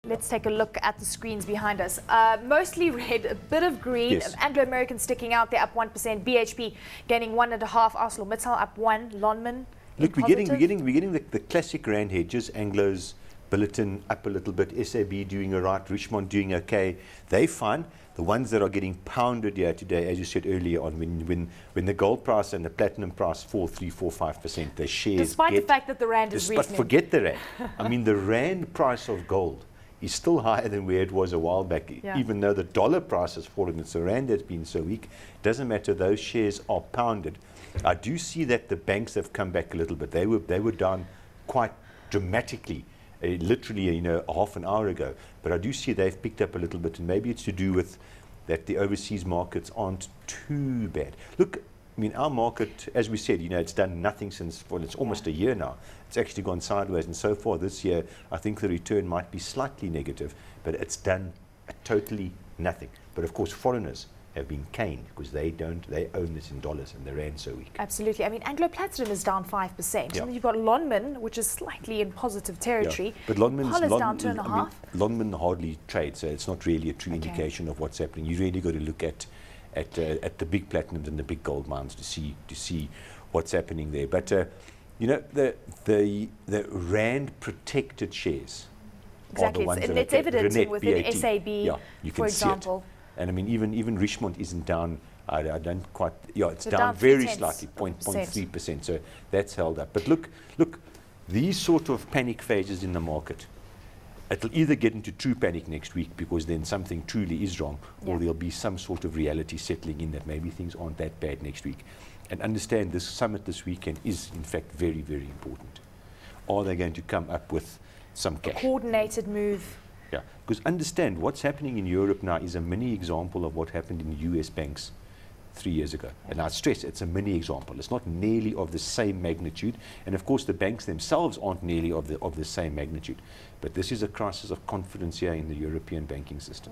Let's take a look at the screens behind us. Mostly red, a bit of green. Yes. Anglo-American sticking out, they're up 1%. BHP gaining 1.5%. ArcelorMittal up 1%. Lonmin. Look, we're getting the classic rand hedges. Anglo's, Billiton up a little bit. SAB doing all right. Richmond doing okay. They fine. The ones that are getting pounded here today, as you said earlier on, when the gold price and the platinum price fall 3-5%, the shares despite the fact that the rand is But weakening. forget the rand. I mean, the rand price of gold is still higher than where it was a while back, even though the dollar price has fallen. It's the rand that's been so weak. Doesn't matter, those shares are pounded. I do see that the banks have come back a little bit. They were down quite dramatically, literally, half an hour ago. But I do see they've picked up a little bit, and maybe it's to do with that the overseas markets aren't too bad. Look, I mean, our market, as we said, it's done nothing since, well, it's almost a year now. It's actually gone sideways, and so far this year, I think the return might be slightly negative, but it's done totally nothing. But of course, foreigners have been caned because they own this in dollars, and the rand's so weak. Absolutely. I mean, Anglo Platinum is down 5%. Yeah. And then you've got Lonmin, which is slightly in positive territory. Yeah. But Lonmin's down 2.5%. Lonmin hardly trades, so it's not really a true indication of what's happening. You really got to look at the big platinums and the big gold mines to see what's happening there. But the rand protected shares. Exactly, are the ones and that it's evident Renette, within BAT. SAB, you for can example. See it. And I mean, even Richmond isn't down. I don't quite. Yeah, it's So down down very 0.3%. slightly, 0.3%. So that's held up. But look, these sort of panic phases in the market, it'll either get into true panic next week because then something truly is wrong, or there'll be some sort of reality settling in that maybe things aren't that bad next week. And understand this summit this weekend is in fact very, very important. Are they going to come up with some cash? A coordinated move. Yeah, because understand what's happening in Europe now is a mini example of what happened in the US banks 3 years ago. And I stress it's a mini example. It's not nearly of the same magnitude. And of course the banks themselves aren't nearly of the same magnitude. But this is a crisis of confidence here in the European banking system.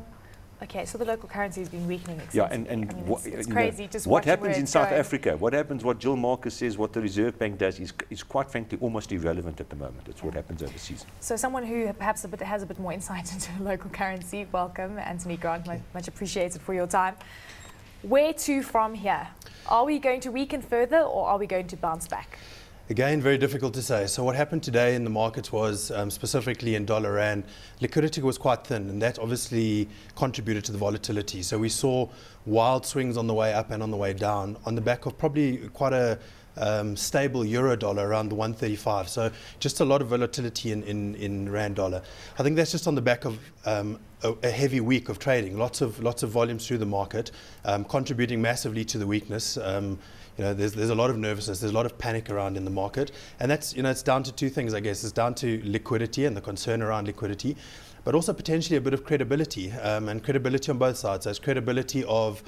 Okay, so the local currency has been weakening. Yeah, and I mean, it's crazy. Just what watching happens where in it's South going. Africa, what Jill Marcus says, what the Reserve Bank does is quite frankly almost irrelevant at the moment. It's what happens overseas. So someone who perhaps has a bit more insight into local currency, welcome, Anthony Grant. Much appreciated for your time. Where to from here? Are we going to weaken further, or are we going to bounce back? Again, very difficult to say. So what happened today in the markets was, specifically in dollar rand, liquidity was quite thin, and that obviously contributed to the volatility. So we saw wild swings on the way up and on the way down on the back of probably quite a stable euro dollar around the 135. So just a lot of volatility in rand dollar. I think that's just on the back of a heavy week of trading, lots of volumes through the market, contributing massively to the weakness. There's a lot of nervousness, there's a lot of panic around in the market, and that's it's down to two things, I guess. It's down to liquidity and the concern around liquidity, but also potentially a bit of credibility, and credibility on both sides. So it's credibility of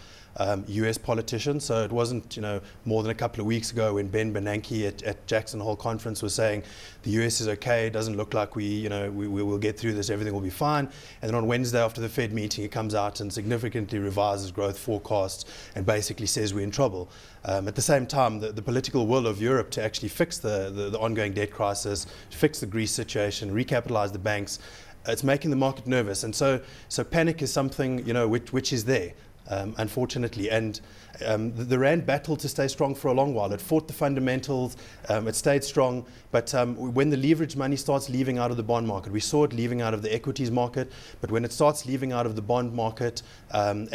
US politicians. So it wasn't more than a couple of weeks ago when Ben Bernanke at Jackson Hole conference was saying the US is okay, it doesn't look like we will get through this, everything will be fine. And then on Wednesday after the Fed meeting, he comes out and significantly revises growth forecasts and basically says we're in trouble. At the same time, the political will of Europe to actually fix the ongoing debt crisis, fix the Greece situation, recapitalize the banks, it's making the market nervous. And so panic is something which is there. Unfortunately, and the rand battled to stay strong for a long while. It fought the fundamentals, it stayed strong, but when the leverage money starts leaving out of the bond market, we saw it leaving out of the equities market, but when it starts leaving out of the bond market and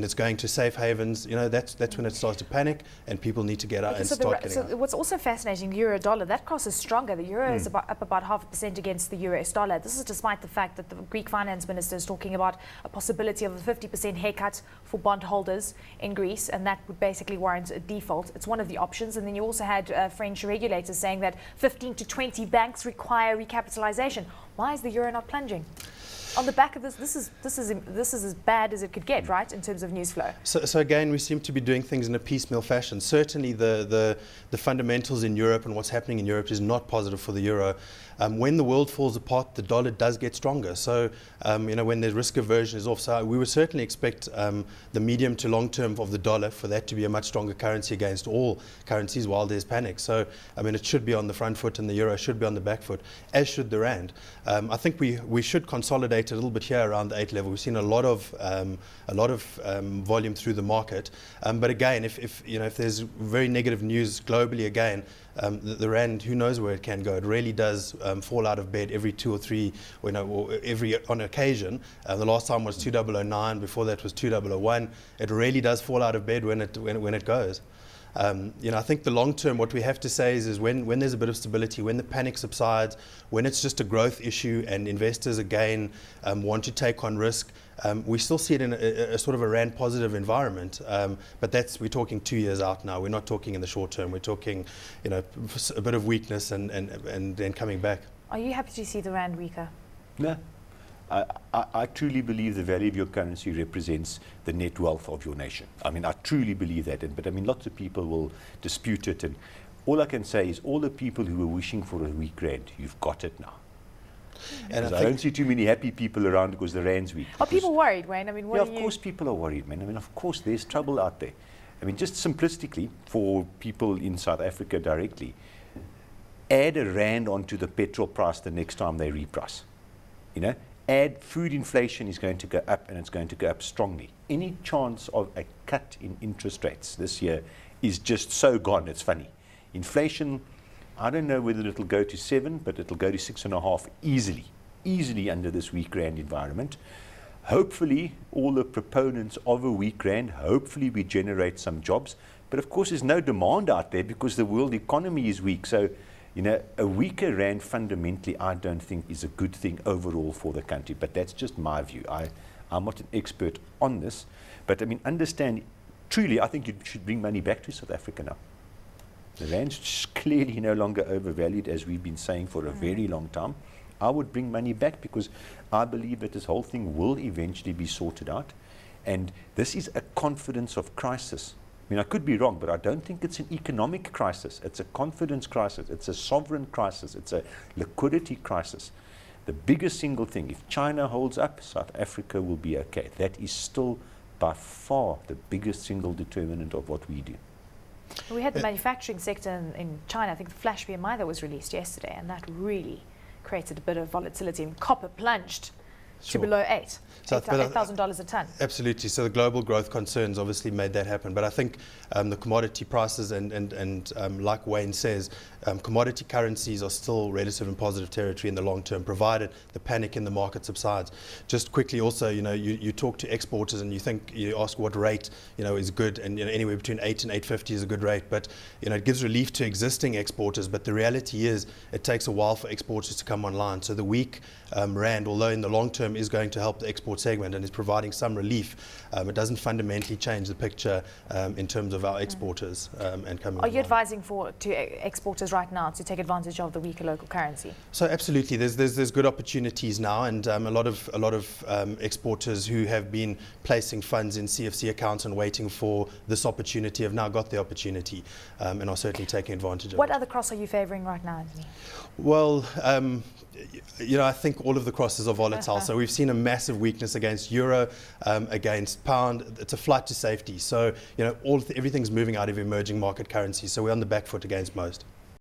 it's going to safe havens, that's when it starts to panic and people need to get out and start getting out. What's also fascinating, euro dollar, that cross is stronger. The euro is up about 0.5% against the US dollar. This is despite the fact that the Greek finance minister is talking about a possibility of a 50% haircut for bondholders in Greece, and that would basically warrant a default. It's one of the options. And then you also had French regulators saying that 15 to 20 banks require recapitalization. Why is the euro not plunging? On the back of this is as bad as it could get, right, in terms of news flow. So again, we seem to be doing things in a piecemeal fashion. Certainly the fundamentals in Europe and what's happening in Europe is not positive for the euro. When the world falls apart, the dollar does get stronger. So, when the risk aversion is off, so we would certainly expect the medium to long term of the dollar for that to be a much stronger currency against all currencies while there's panic. So, it should be on the front foot and the euro should be on the back foot, as should the rand. I think we should consolidate a little bit here around the 8 level. We've seen a lot of volume through the market. But again, if there's very negative news globally again, the rand, who knows where it can go. It really does fall out of bed every 2 or 3, or on occasion. The last time was 2009. Before that was 2001. It really does fall out of bed when it goes. I think the long term, what we have to say is when there's a bit of stability, when the panic subsides, when it's just a growth issue and investors again want to take on risk, we still see it in a sort of a rand positive environment. But we're talking 2 years out now. We're not talking in the short term. We're talking, a bit of weakness and then coming back. Are you happy to see the rand weaker? No. I truly believe the value of your currency represents the net wealth of your nation. I truly believe that. But lots of people will dispute it. And all I can say is all the people who were wishing for a weak rand, you've got it now. And I don't see too many happy people around because the rand's weak. Are people worried, Wayne? Of course people are worried, man. Of course there's trouble out there. Just simplistically, for people in South Africa directly, add a rand onto the petrol price the next time they reprice. Add food inflation is going to go up, and it's going to go up strongly. Any chance of a cut in interest rates this year is just so gone, it's funny. Inflation, I don't know whether it'll go to 7, but it'll go to 6.5 easily under this weak rand environment. Hopefully, all the proponents of a weak rand, hopefully we generate some jobs. But of course, there's no demand out there because the world economy is weak. So, a weaker rand fundamentally, I don't think is a good thing overall for the country. But that's just my view. I'm not an expert on this. But understand, truly, I think you should bring money back to South Africa now. The rand's clearly no longer overvalued, as we've been saying for a very long time. I would bring money back because I believe that this whole thing will eventually be sorted out. And this is a confidence of crisis. I could be wrong, but I don't think it's an economic crisis. It's a confidence crisis. It's a sovereign crisis. It's a liquidity crisis. The biggest single thing, if China holds up, South Africa will be okay. That is still by far the biggest single determinant of what we do. We had the manufacturing sector in China. I think the flash PMI that was released yesterday, and that really created a bit of volatility. And copper plunged to below $8,000 a ton. Absolutely. So the global growth concerns obviously made that happen. But I think the commodity prices and like Wayne says, commodity currencies are still relative and positive territory in the long term, provided the panic in the market subsides. Just quickly also, you talk to exporters and you ask what rate, is good, and anywhere between 8 and 8.50 is a good rate. But, it gives relief to existing exporters. But the reality is it takes a while for exporters to come online. So the weak rand, although in the long term is going to help the export segment and is providing some relief, it doesn't fundamentally change the picture in terms of our exporters and coming. Are you advising to exporters right now to take advantage of the weaker local currency? So absolutely, there's good opportunities now, and a lot of exporters who have been placing funds in CFC accounts and waiting for this opportunity have now got the opportunity and are certainly taking advantage of it. What other cross are you favouring right now, Anthony? Well, I think all of the crosses are volatile. So we've seen a massive weakness against euro, against pound. It's a flight to safety. So everything's moving out of emerging market currencies. So we're on the back foot against most.